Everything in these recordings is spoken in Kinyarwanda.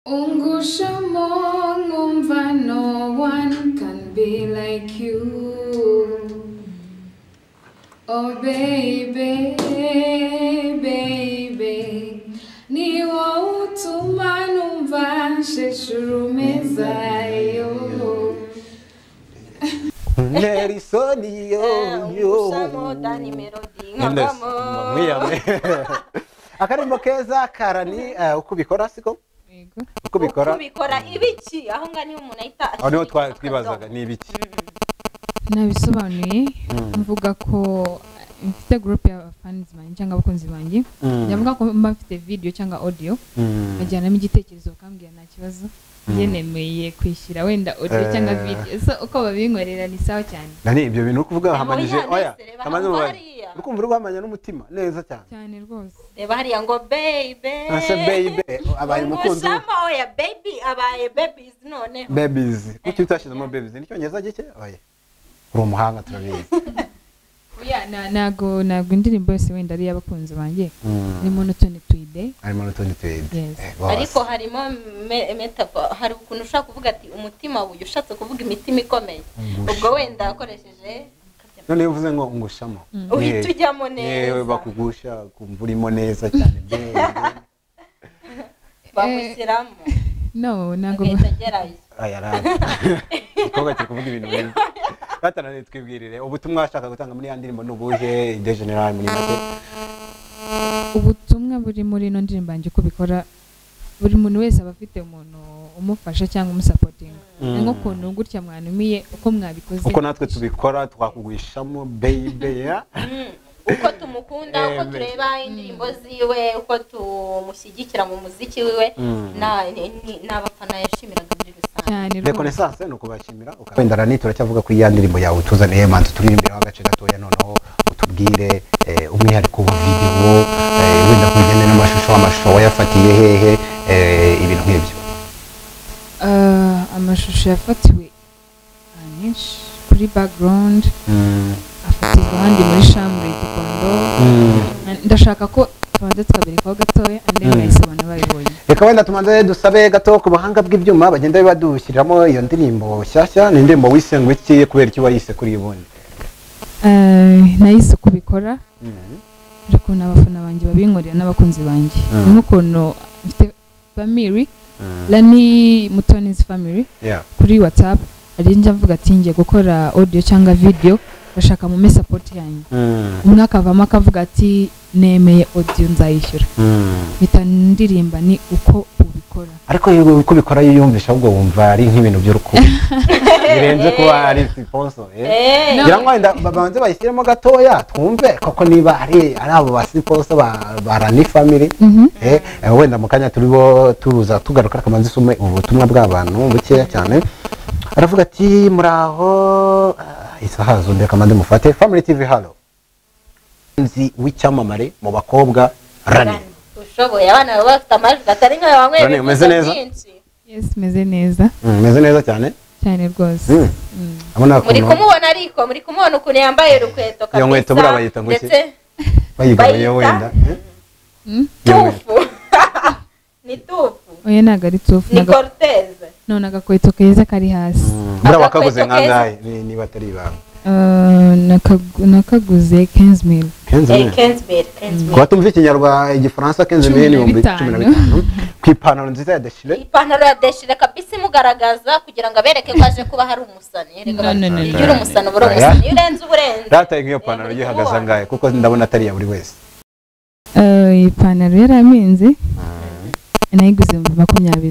Ungushamongumva, no one can be like you. Oh baby, baby, niwo utuma numva nsheshurumeza yo. Nerisoni yo. Usamo Dani Melody nkavamo. Mwiyame. Akarimbo keza karani uko bikora siko? Uko bikora ibiki aho ngani umuntu ahita aho niho twibazaga ni ibiki nabisobanuye mvuga ko mfite group ya fans banjye cyangwa abakunzi banjye ndavuga ko mfite video cyangwa audio bajyanamo igitekerezo bakambwira nta kibazo yenemeye kwishyira wenda audio cyangwa video so uko babinkorera ni sawa cyane nani ibyo bintu kuvuga hamanije oya hamaze urukumva rwamanya n'umutima neza cyane rwose reba hariya ngo baby ase baby abaye mukunzi oya baby abaye babies none babies kuki utashizemo babies nicyo ngeza gike abaye uri umuhanga turabizi oya nago indirimbo yose wenda ari y'abakunzi banjye ni monotone twide ariko harimo metaphor hari ukuntu ushaka kuvuga ati umutima uyu ushatse kuvuga imitima ikomeye ubwo wenda akoresheje none uvuze ngo ngushamo uhita ujyamo neza yewe bakugusha kumva urimo neza cyane bagushyiramo no nago ayarazi ikoga cyo kuvuga ibintu bimwe batanane twibwirire ubutumwa ashaka gutanga muri ya ndirimbo n'ubuhe de general muri make ubutumwa buri muri no ndirimbo banje ko bikora buri muntu wese abafite umuntu umufasha cyangwa umusapotinga ngo kuntu gutya mwanumiye uko mwabikoze uko natwe tubikora twakugwishamo baby ya uko tumukunda uko tureba indirimbo ziwe uko tumushyigikira mu muziki wiwe n'abafana yashimiraga muri rusange reconnaissance no kubashimira wenda rani turacyavuga ko iya ndirimbo yawe tuzaniye manzi turirimbira agace gatoya noneho utubwire umwihariko wa video wenda kujyana n'amashusho wayafatiye hehe ibintu nk'ibyo amashusho yafatiwe ahanshi kuri background afatirwa ahandi muri chambre y'igikondo ndashaka ko tubanza tukaberekaho gatoya andi mwayisobanura bayibonye reka wenda tumanze dusabe gato ku buhanga bw'ibyuma bagenda badushyiriramo iyo ndirimbo nshyashya ni indirimbo wisengwe iki kubera iki wayise kuri ibundi nayise kubikora ariko n'abafana banjye babinkorera n'abakunzi banjye nk'ukuntu mfite family Lani Mutoni's family kuri WhatsApp ari njya mvuga ati ngiye gukora audio cyangwa video bashaka mu support yanyu umwaka avamo akavuga ati nemeye audio nzayishyura bita ndirimba ni uko ubikora ariko uko ubikora yiyumvisha ahubwo wumva ari nk'ibintu by'urukundo birenze kuba ari sponsor ngira ngo wenda babanze bayishyiremo gatoya twumve koko niba ari abo ba sponsor ba Rani family wenda mu kanya turibo turuza tugaruka kamanzi sume ubutumwa bw'abantu bukeya cyane aravuga ati muraho isaha zo ndeka mande mufate Family TV halo nzi w'icyamamare mu bakobwa Rani ushoboye abana bafite amajwi atari nka bamwe Rani umeze neza yes meze neza meze neza cyane rwose muri kumubona ariko muri kumubona ukuntu yambaye urukweto kabisa iyo nkweto bura bayita ngo iki bayigabaye wenda tufu ni tufu oya naga ari tufu ni corteze none agakweto keza kari hasi bura wakaguze nkangahe niba atari ibanga nakaguze 15,000 kwa tumva ikinyarwanda igifaransa 15,000 ni 15 ku ipantaro nziza ya deshire ipantaro ya deshire kabisa imugaragaza kugira ngo abereke ko aje kuba hari umusani iyo uri umusani ubura umusani iyo urenze uburenze rata nk'iyo pantaro yihagaze angahe kuko ndabona atari ya buri wese ipantaro yaraminze nayiguze 20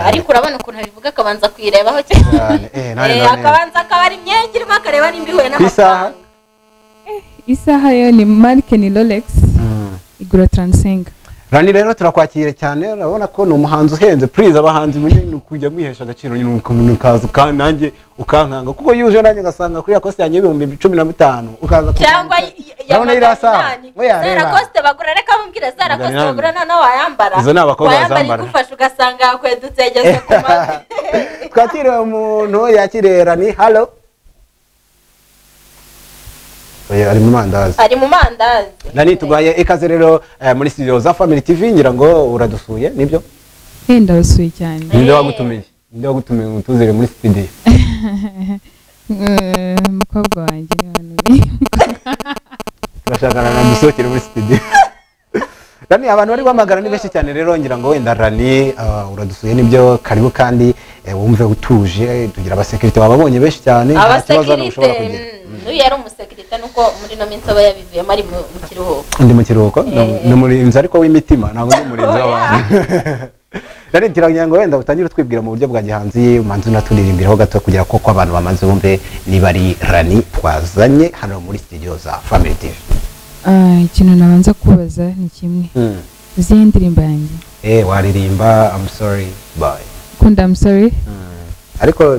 ariko urabona ukuntu bivuga akabanza kuyirebaho cyane akabanza akabara imyenge irimo akareba nimba ihuye n'amafaranga isaha yo ni marque ni Rolex igura 35 Rani rero turakwakira cyane urabona ko ni umuhanzi uhenze please abahanzi munini kujya mwihesha agaciro nyine umuntu kaza kandi nanjye ukankanga kuko yuje nanjye gasanga kuri yakoste yanjye 15,000 ukaza cyangwa urabona irasa Zara Coste bagura reka mumbwire Zara Coste bagura nana wayambara izo nabakobwa bazambara igufasha ugasanga yakwedutse igeze ku mazi twakire umuntu yakire Rani hello ari mu mandazi Rani tugaye ikaze rero muri studio za Family TV ngira ngo uradusuye nibyo ndabasuye cyane. Ninde wagutumiye utuzire muri studio? Umukobwa wanjye none. Turashakana na musokere muri studio. Rani abantu bari bamagara ni benshi cyane rero ngira ngo wenda Rani uradusuye nibyo karibu kandi wumve utuje tugira abasekirite bababonye benshi cyane abasekirite n'uyu yari umusekirite nuko muri no minsi aba yabivuyemo ari mu kiruhuko. Ndi mu kiruhuko ni murinzi ariko w'imitima ntabwo ndi murinzi w'abantu. Rani tiragira ngo wenda utangire twibwira mu buryo bwa gihanzi manzi naturirimbiraho gato kugira ko abantu bamaze bumve niba ari Rani twazanye hano muri studio za Family TV. Ikintu nabanza kubaza ni kimwe. Uziye indirimbo yanjye? Waririmba I'm sorry bye. Kunda I'm sorry? Ariko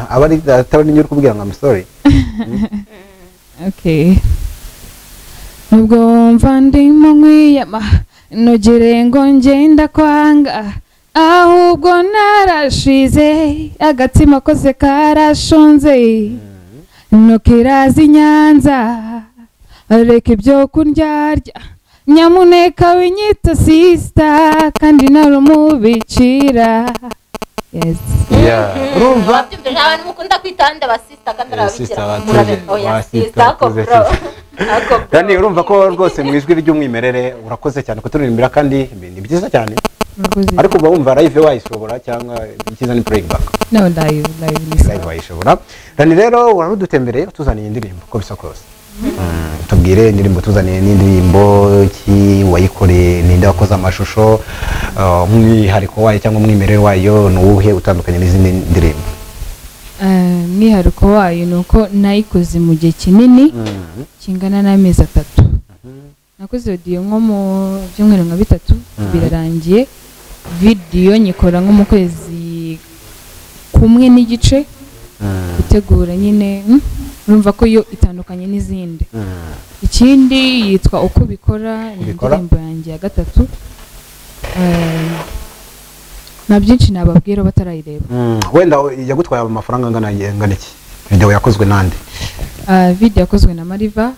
abari atabari nyuri kubwira ngo I'm sorry. Okay. Nubwo mva ndimo nkwiyama nogere ngo ngenda kwanga ahubwo narashize agatima kose karashonze nokerazi Nyanza areke ibyo kundyarya nyamuneka winyita sister kandi narumubicira. Yes. Urumva byumvira abantu mukunda kwitanda basista kandi arabikira oya sister ko bro. Kandi urumva ko rwose mu ijwi ry'umwimerere urakoze cyane kuturirimbira kandi ni byiza cyane. Ariko uba wumva live wayishobora cyangwa ikiza ni playback? No, live wayishobora. Rani rero urarudutembereye utuzaniye indirimbo ko bisa kose. Tubwire indirimbo tuzaniye n'indirimbo ki wayikoreye ninde wakoze amashusho umwihariko wayo cyangwa umwimerere wayo nuwuhe utandukanye n'izindi ndirimbo? Umwihariko wayo nuko nayikoze mu gihe kinini kingana n'amezi 3. Nakoze audio nko mu byumweru nka 3 birarangiye. Video nyikora nko mu kwezi kumwe n'igice gutegura nyine urumva ko yo itandukanye n'izindi. Ikindi yitwa uko bikora indirimbo yanjye ya 3. Na byinshi nababwira batarayireba. Wenda yagutwaye amafaranga angana iki? Video yakozwe nande? Video yakozwe na Mariva.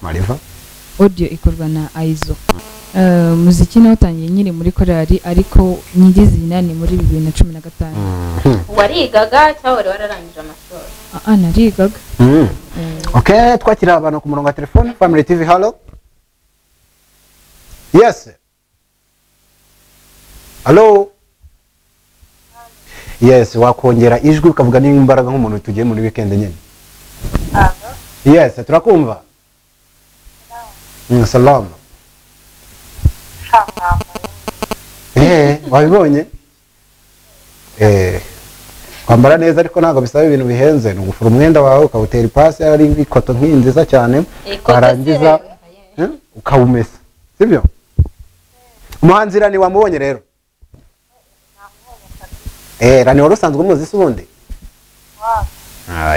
Audio ikorwa na Aizo. Muziki nawo utangiye nyiri muri korali ariko nyigizina ni muri 2015. Warigaga cyangwa wararangije amashuri? Narigaga. Okay, twakira abantu ku murongo wa telefone. Family TV, hello. Yes. Hello. Yes, wakongera ijwi ukavuga n'imbaraga nk'umuntu tugiye muri weekend nyene. Yes, turakumva. Salam. Wabibonye? Kwambara neza ariko ntago bisaba ibintu bihenze no gufura umwenda wawe ukawutera ipasi ari ikoto nkinziza cyane karangiza ukawumesa sibyo? Umuhanzi Rani wamubonye rero? Rani wari usanzwe umuzi se ubundi?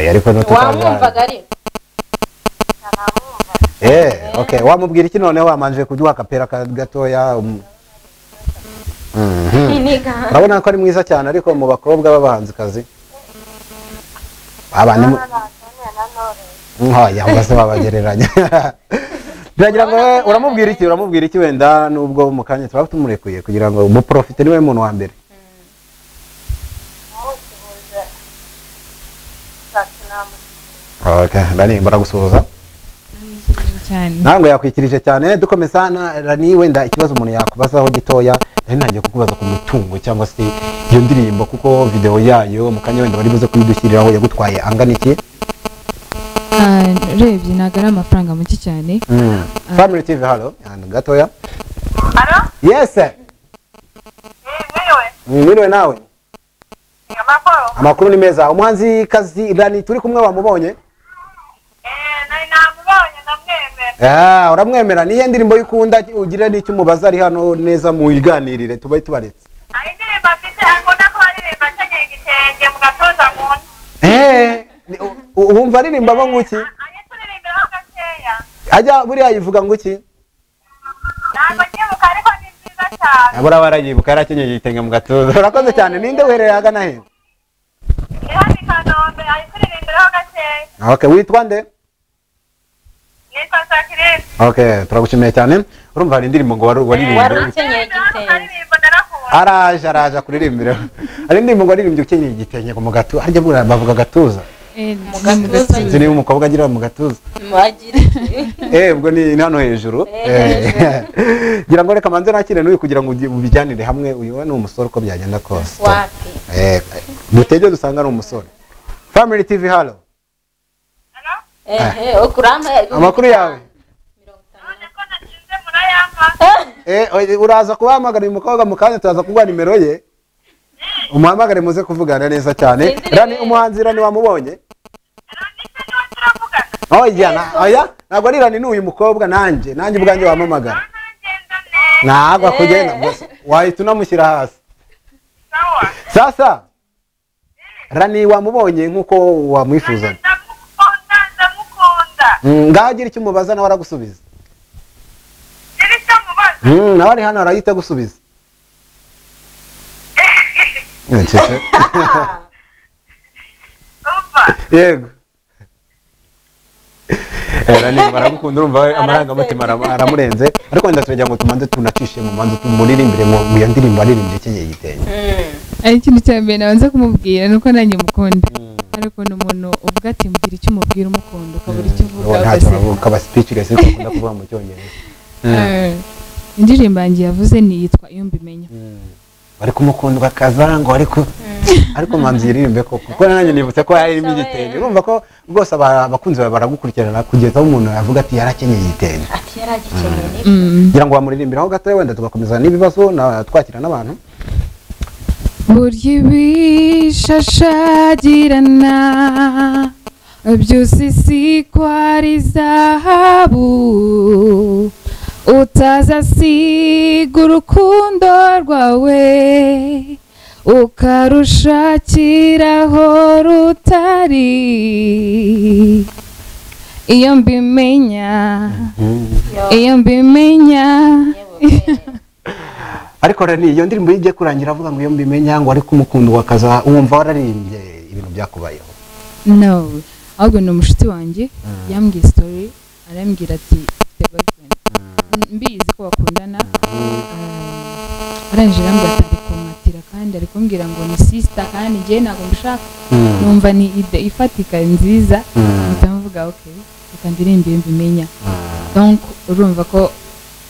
Ariko no wamwumvaga ari? Okay, wamubwira iki noneho wamanje kuduha kapera gatoya? Urabona ko ari mwiza cyane ariko mu bakobwa b'abahanzi kazi abandi yambase babagereranya. Biragira ngo uramubwira iki wenda nubwo mu kanya twaba tumurekuye kugira ngo mu profite niwe muntu wa mbere. Okay, Rani baragusuhuza cyane. Nango yakwikirije cyane dukomeza na Rani wenda ikibazo umuntu yakubazaho gitoya ntangiye kukubaza ku mutungo cyangwa se iyo ndirimbo kuko video yayo mu kanya wenda bari buze kuyidushyiriraho yagutwaye angana iki? Rebye nagara amafaranga muke cyane. Family TV, hello. Gatoya. Hello? Yes. Niwe nawe. Amakuru ni meza. Umuhanzi kazi Rani turi kumwe wamubonye? Nari namubonye ndamwemera. Uramwemera niye ndirimbo yikunda ugira n'icyo mubaza ari hano neza mu iganirire tubaye tubaretse. Ari ndirimbo afite akunda ko aririmba cyangwa igitenge mu gatoza muntu. Wumva aririmba ngo nguki? Aririmba gakeya. Ajya buriya yivuga nguki? Ntabwo nyibuka ariko ni nziza cyane. Abura barayibuka yarakenyeye igitenge mu gatoza. Urakoze cyane ninde uhereye agana he? Ihani Kanombe aririmba gakeya. Okay, witwa nde? Nitwa Sakirine. Okay, turagushimiye cyane. Urumva hari indirimbo ngo waririmba. Warakenyeye igitenge. araje kuririmbira ari ndimo ngo aririmbye ukenyeye igitenge mu gatu harya bavuga gatuza zini umukobwa agira mu gatuza ubwo ni hano hejuru gira ngo reka manze nakire n'uyu kugira ngo ubijyanire hamwe uyu ni umusore uko byagenda kose dutege dusanga ari umusore Family TV halo amakuru yawe uraza kubahamagara uyu mukobwa mu kanya turaza kuguha nimero ye umuhamagare muze kuvugana neza cyane Rani umuhanzi Rani wamubonye oya ntabwo ari Rani n'uyu mukobwa nanjye ubwanjye wamamagara ntabwo akugenda wahita unamushyira hasi sasa Rani wamubonye nk'uko wamwifuzaga ngaho agira icyo umubaza nawe aragusubiza nawe ari hano arahita gusubiza yego Rani baragukunda urumva amarangamutima aramurenze ariko wenda turajya ngo tumanze tunacishe mu manzo tumuririmbire mu ya ndirimbo aririmbye kenyeye igitenge ari ikintu cya mbere nabanza kumubwira nuko nanjye mukunda ariko ni umuntu uvuga ati mbwira icyo umubwira umukunda ukabura icyo uvuga ukaba speechless ukunda kuvuga mu cyongereza indirimbo yanjye yavuze ni yitwa iyo mbimenya bari kumukundwa kazango ariko manzi yiririmbe kuko nanjye nibutse ko yarimo igitenge urumva ko rwose abakunzi baragukurikirana kugeza aho umuntu yavuga ati yarakenyeye igitenge ati yaragikeneye ngira ngo bamuririmbiraho gato wenda tugakomeza n'ibibazo twakira n'abantu burya ibishashagirana byose si ko ari zahabu utazasiga urukundo rwawe ukarushakiraho rutari iyo mbimenya ariko Rani iyo ndirimbo igiye kurangira avuga ngo iyo mbimenya ngo ariko umukundo wakaza wumva wararirimbye ibintu byakubayeho no ahubwo ni umushuti wanjye yambwiye story arambwira ati mbizi ko bakundana arangije arambwira ati kumatira kandi ari kumbwira ngo ni sister kandi njye ntabwo mbishaka numva ni ide ifatika nziza ndavuga okay reka ndirimbe mbimenya donc urumva ko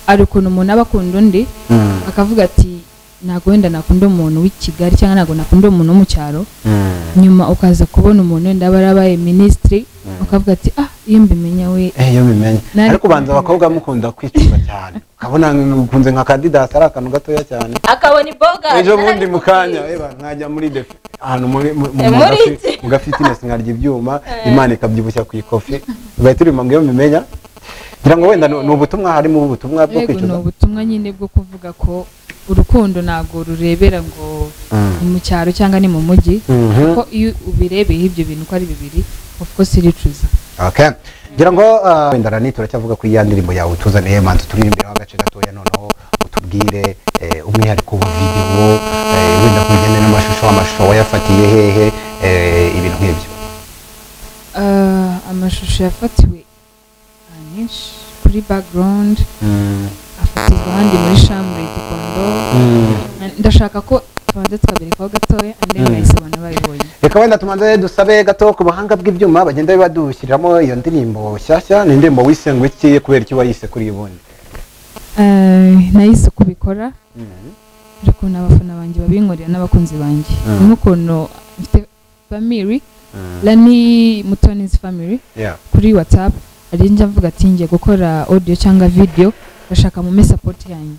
ari ukuntu umuntu aba akunda undi akavuga ati ntabwo wenda nakunda umuntu w'i Kigali cyangwa ntabwo nakunda umuntu wo mu cyaro nyuma ukaza kubona umuntu wenda aba yarabaye minisitiri ukavuga ati iyo mbimenya we iyo mbimenya ariko ubanza abakobwa mukunda kwicuza cyane ukabona ukunze nka Candidat ari akantu gatoya cyane akabona iboga ejo bundi mu kanya nkajya muri defi ahantu mu gafitness nkarya ibyuma Imana ikabyibushya ku ikofi ugahita urimo ngo iyo mbimenya ngira ngo wenda ni ubutumwa harimo ubutumwa bwo kwicuza ni ubutumwa nyine bwo kuvuga ko urukundo ntabwo rurebera ngo ni mu cyaro cyangwa ni mu mujyi kuko iyo ubirebeye ibyo bintu ko ari bibiri of course iricuza okay ngira ngo wenda Rani turacyavuga ku iya ndirimbo yawe tuzaniye manzi turirimbira agace gatoya noneho utubwire umwihariko wa video wenda kugenda n'amashusho wayafatiye hehe ibintu nk'ibyo amashusho yafatiwe ahanshi kuri background afatirwa ahandi muri chambre Gikondo ndashaka ko tubanza tukaberekaho gatoya and then nayisobana bayibonye reka wenda tumanze dusabe gato ku buhanga bw'ibyuma bagenda badushyiriramo iyo ndirimbo shyashya ni indirimbo wisengwe iki kubera iki wayise kuri ubundi nayise kubikora ariko n'abafana banjye babinkorera n'abakunzi banjye nk'ukuntu mfite family Rani Mutoni's family kuri WhatsApp ari njya mvuga ati ngiye gukora audio cyangwa video bashaka mu support yanyu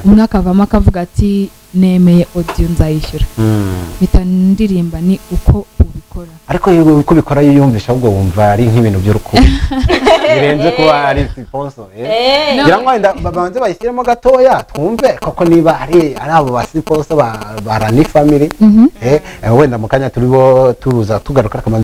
umwaka avamo akavuga ati nemeye audio nzayishyura bita ndirimba ni uko ubikora ariko uko ubikora yiyumvisha ahubwo wumva ari nk'ibintu by'urukundo birenze kuba ari sponsor ngira ngo wenda babanze bayishyiremo gatoya twumve koko niba ari abo ba sponsor ba Rani family wenda mu kanya turibo tuza tugaruka